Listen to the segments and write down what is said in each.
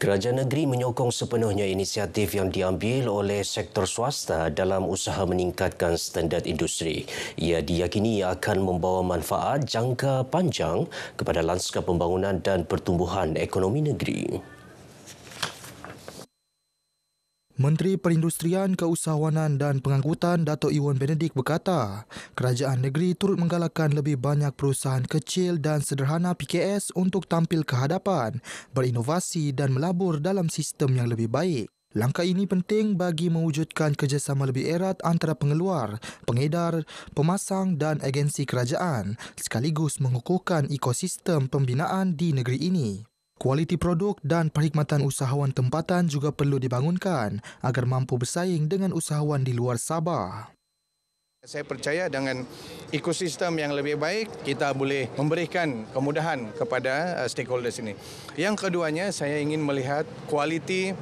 Kerajaan negeri menyokong sepenuhnya inisiatif yang diambil oleh sektor swasta dalam usaha meningkatkan standard industri. Ia diyakini akan membawa manfaat jangka panjang kepada lanskap pembangunan dan pertumbuhan ekonomi negeri. Menteri Perindustrian, Keusahawanan dan Pengangkutan Dato' Ewan Benedict berkata, kerajaan negeri turut menggalakkan lebih banyak perusahaan kecil dan sederhana PKS untuk tampil ke hadapan, berinovasi dan melabur dalam sistem yang lebih baik. Langkah ini penting bagi mewujudkan kerjasama lebih erat antara pengeluar, pengedar, pemasang dan agensi kerajaan, sekaligus mengukuhkan ekosistem pembinaan di negeri ini. Kualiti produk dan perkhidmatan usahawan tempatan juga perlu dibangunkan agar mampu bersaing dengan usahawan di luar Sabah. Saya percaya dengan ekosistem yang lebih baik, kita boleh memberikan kemudahan kepada stakeholders ini. Yang keduanya, saya ingin melihat kualiti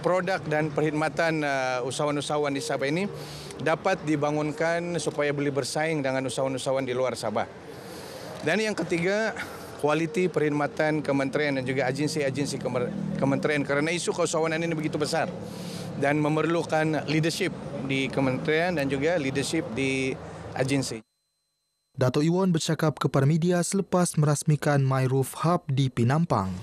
produk dan perkhidmatan usahawan-usahawan di Sabah ini dapat dibangunkan supaya boleh bersaing dengan usahawan-usahawan di luar Sabah. Dan yang ketiga, kualiti perkhidmatan kementerian dan juga agensi-agensi kementerian kerana isu keusahawanan ini begitu besar dan memerlukan leadership di kementerian dan juga leadership di agensi. Dato' Ewan bercakap kepada media selepas merasmikan MyRoof Hub di Penampang.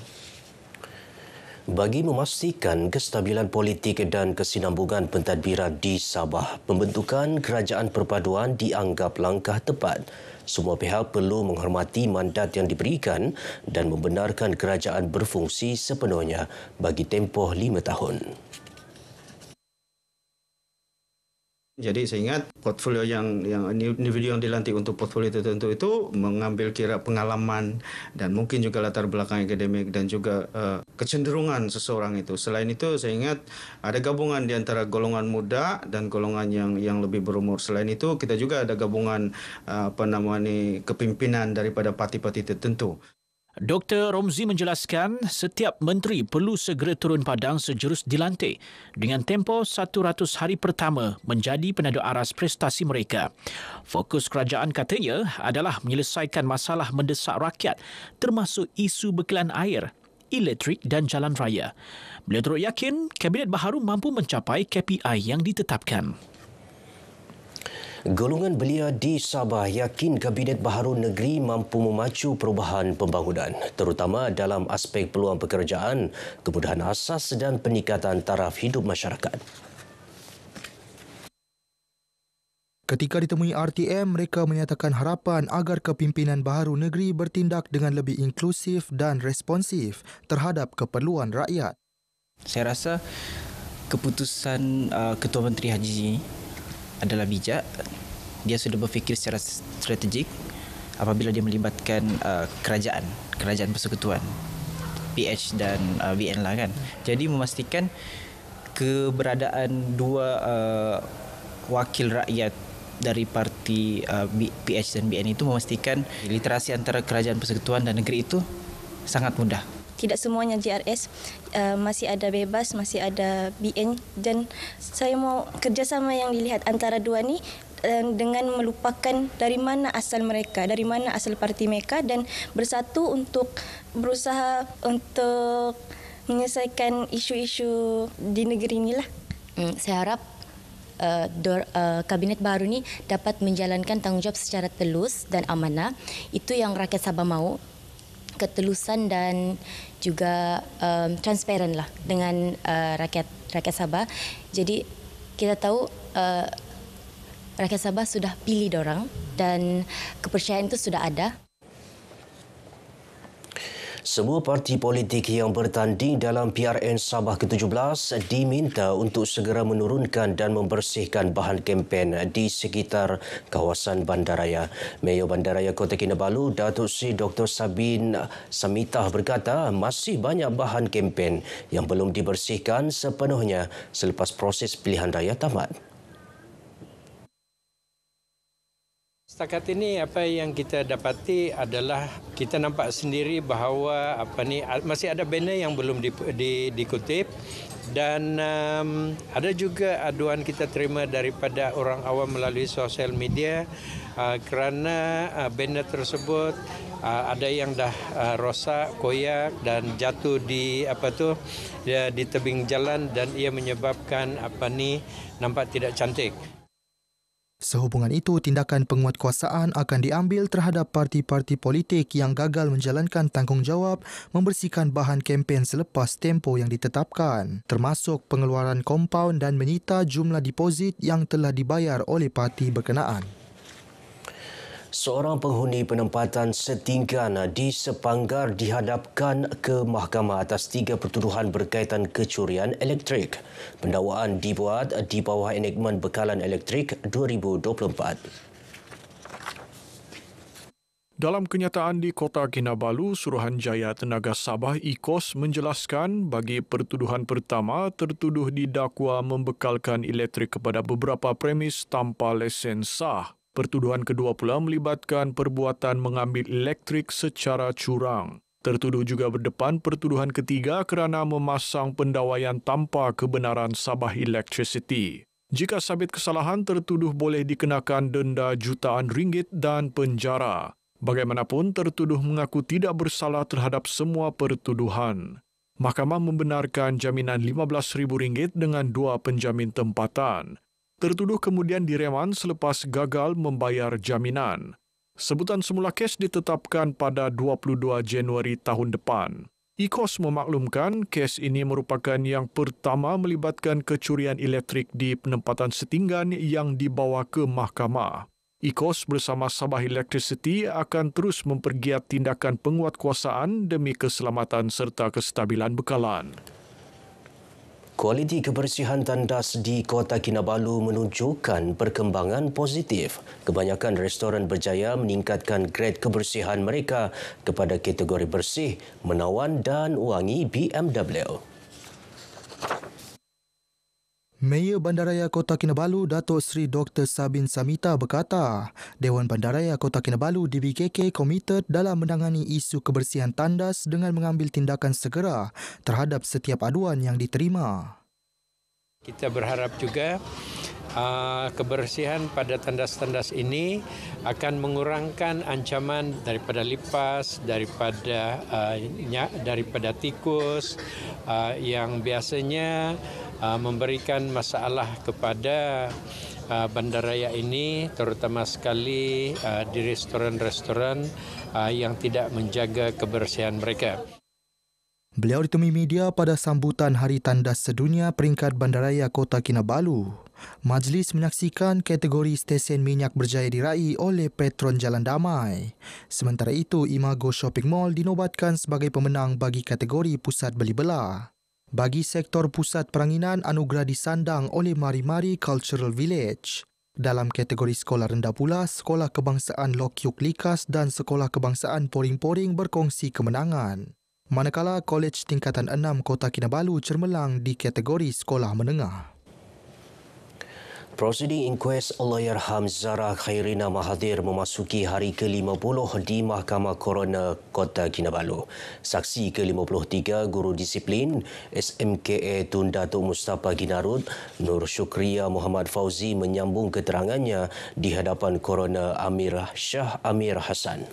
Bagi memastikan kestabilan politik dan kesinambungan pentadbiran di Sabah, pembentukan kerajaan perpaduan dianggap langkah tepat. Semua pihak perlu menghormati mandat yang diberikan dan membenarkan kerajaan berfungsi sepenuhnya bagi tempoh 5 tahun. Jadi saya ingat portfolio yang individu yang dilantik untuk portfolio tertentu itu mengambil kira pengalaman dan mungkin juga latar belakang akademik dan juga kecenderungan seseorang itu. Selain itu saya ingat ada gabungan di antara golongan muda dan golongan yang lebih berumur. Selain itu kita juga ada gabungan kepimpinan daripada parti-parti tertentu. Dr. Romzi menjelaskan setiap menteri perlu segera turun padang sejurus dilantik dengan tempoh 100 hari pertama menjadi penada aras prestasi mereka. Fokus kerajaan katanya adalah menyelesaikan masalah mendesak rakyat termasuk isu bekalan air, elektrik dan jalan raya. Beliau turut yakin Kabinet Baharu mampu mencapai KPI yang ditetapkan. Golongan belia di Sabah yakin Kabinet Baharu Negeri mampu memacu perubahan pembangunan, terutama dalam aspek peluang pekerjaan, kemudahan asas dan peningkatan taraf hidup masyarakat. Ketika ditemui RTM, mereka menyatakan harapan agar kepimpinan baharu negeri bertindak dengan lebih inklusif dan responsif terhadap keperluan rakyat. Saya rasa keputusan Ketua Menteri Haji adalah bijak. Dia sudah berfikir secara strategik apabila dia melibatkan kerajaan persekutuan, PH dan BN lah kan. Jadi memastikan keberadaan dua wakil rakyat dari parti PH dan BN itu memastikan literasi antara kerajaan persekutuan dan negeri itu sangat mudah. Tidak semuanya JRS, masih ada bebas, masih ada BN dan saya mau kerjasama yang dilihat antara dua ni dengan melupakan dari mana asal mereka, dari mana asal parti mereka dan bersatu untuk berusaha untuk menyelesaikan isu-isu di negeri inilah. Saya harap Kabinet baru ni dapat menjalankan tanggungjawab secara telus dan amanah. Itu yang rakyat Sabah mahu. Ketelusan dan juga transparan lah dengan rakyat Sabah. Jadi kita tahu rakyat Sabah sudah pilih dorang dan kepercayaan itu sudah ada. Semua parti politik yang bertanding dalam PRN Sabah ke-17 diminta untuk segera menurunkan dan membersihkan bahan kempen di sekitar kawasan bandaraya. Mayor Bandaraya Kota Kinabalu, Datuk Seri Dr. Sabin Samitah berkata masih banyak bahan kempen yang belum dibersihkan sepenuhnya selepas proses pilihan raya tamat. Setakat ini apa yang kita dapati adalah kita nampak sendiri bahawa masih ada banner yang belum dikutip dan ada juga aduan kita terima daripada orang awam melalui sosial media kerana banner tersebut ada yang dah rosak, koyak dan jatuh di tebing jalan dan ia menyebabkan nampak tidak cantik. Sehubungan itu, tindakan penguatkuasaan akan diambil terhadap parti-parti politik yang gagal menjalankan tanggungjawab membersihkan bahan kempen selepas tempoh yang ditetapkan, termasuk pengeluaran kompaun dan menyita jumlah deposit yang telah dibayar oleh parti berkenaan. Seorang penghuni penempatan setinggan di Sepanggar dihadapkan ke mahkamah atas 3 pertuduhan berkaitan kecurian elektrik. Pendakwaan dibuat di bawah enakmen Bekalan Elektrik 2024. Dalam kenyataan di Kota Kinabalu, Suruhanjaya Tenaga Sabah IKOS menjelaskan bagi pertuduhan pertama, tertuduh didakwa membekalkan elektrik kepada beberapa premis tanpa lesen sah. Pertuduhan kedua pula melibatkan perbuatan mengambil elektrik secara curang. Tertuduh juga berdepan pertuduhan ketiga kerana memasang pendawaian tanpa kebenaran Sabah Electricity. Jika sabit kesalahan, tertuduh boleh dikenakan denda jutaan ringgit dan penjara. Bagaimanapun, tertuduh mengaku tidak bersalah terhadap semua pertuduhan. Mahkamah membenarkan jaminan RM15,000 dengan 2 penjamin tempatan. Tertuduh kemudian direman selepas gagal membayar jaminan. Sebutan semula kes ditetapkan pada 22 Januari tahun depan. IKOS memaklumkan kes ini merupakan yang pertama melibatkan kecurian elektrik di penempatan setinggan yang dibawa ke mahkamah. IKOS bersama Sabah Electricity akan terus mempergiat tindakan penguatkuasaan demi keselamatan serta kestabilan bekalan. Kualiti kebersihan tandas di Kota Kinabalu menunjukkan perkembangan positif. Kebanyakan restoran berjaya meningkatkan grade kebersihan mereka kepada kategori bersih, menawan dan wangi BMW. Mayor Bandaraya Kota Kinabalu, Datuk Seri Dr. Sabin Samita berkata, Dewan Bandaraya Kota Kinabalu DBKK komited dalam menangani isu kebersihan tandas dengan mengambil tindakan segera terhadap setiap aduan yang diterima. Kita berharap juga kebersihan pada tandas-tandas ini akan mengurangkan ancaman daripada lipas, daripada tikus yang biasanya memberikan masalah kepada bandaraya ini, terutama sekali di restoran-restoran yang tidak menjaga kebersihan mereka. Beliau ditemui media pada sambutan Hari Tandas Sedunia peringkat Bandaraya Kota Kinabalu. Majlis menyaksikan kategori stesen minyak berjaya diraih oleh Petron Jalan Damai. Sementara itu, Imago Shopping Mall dinobatkan sebagai pemenang bagi kategori pusat beli belah. Bagi sektor pusat peranginan, anugerah disandang oleh Mari-Mari Cultural Village. Dalam kategori sekolah rendah pula, Sekolah Kebangsaan Lokyuk Likas dan Sekolah Kebangsaan Poring-Poring berkongsi kemenangan. Manakala Kolej Tingkatan 6 Kota Kinabalu cermelang di kategori sekolah menengah. Prosiding inkuest Allahyarham Zara Khairina Mahathir memasuki hari ke-50 di Mahkamah Coroner Kota Kinabalu. Saksi ke-53 Guru Disiplin SMKA Tun Datuk Mustafa Ginarut, Nur Syukria Muhammad Fauzi menyambung keterangannya di hadapan Coroner Shah Amir Hassan.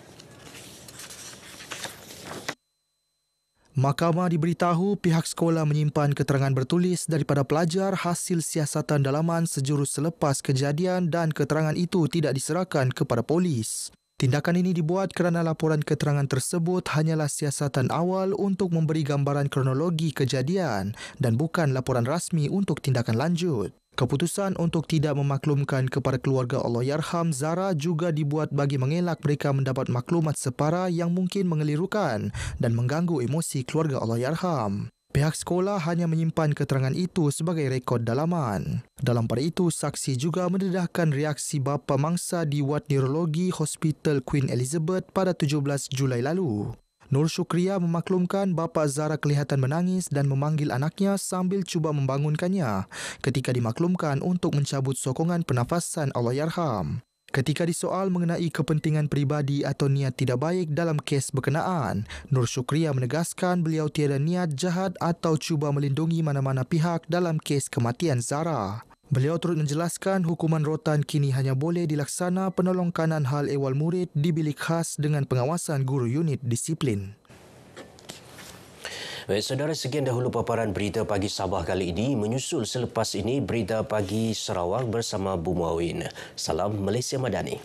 Mahkamah diberitahu pihak sekolah menyimpan keterangan bertulis daripada pelajar hasil siasatan dalaman sejurus selepas kejadian dan keterangan itu tidak diserahkan kepada polis. Tindakan ini dibuat kerana laporan keterangan tersebut hanyalah siasatan awal untuk memberi gambaran kronologi kejadian dan bukan laporan rasmi untuk tindakan lanjut. Keputusan untuk tidak memaklumkan kepada keluarga Allahyarham Zara juga dibuat bagi mengelak mereka mendapat maklumat separa yang mungkin mengelirukan dan mengganggu emosi keluarga Allahyarham. Pihak sekolah hanya menyimpan keterangan itu sebagai rekod dalaman. Dalam pada itu, saksi juga mendedahkan reaksi bapa mangsa di Wad Neurologi Hospital Queen Elizabeth pada 17 Julai lalu. Nur Syukria memaklumkan bapa Zara kelihatan menangis dan memanggil anaknya sambil cuba membangunkannya ketika dimaklumkan untuk mencabut sokongan pernafasan Allahyarham. Ketika disoal mengenai kepentingan peribadi atau niat tidak baik dalam kes berkenaan, Nur Syukriya menegaskan beliau tiada niat jahat atau cuba melindungi mana-mana pihak dalam kes kematian Zara. Beliau turut menjelaskan hukuman rotan kini hanya boleh dilaksana penolong kanan hal ehwal murid di bilik khas dengan pengawasan guru unit disiplin. Baik, saudara, sekian dahulu paparan berita pagi Sabah kali ini. Menyusul selepas ini berita pagi Sarawak bersama Bu Muawin. Salam Malaysia Madani.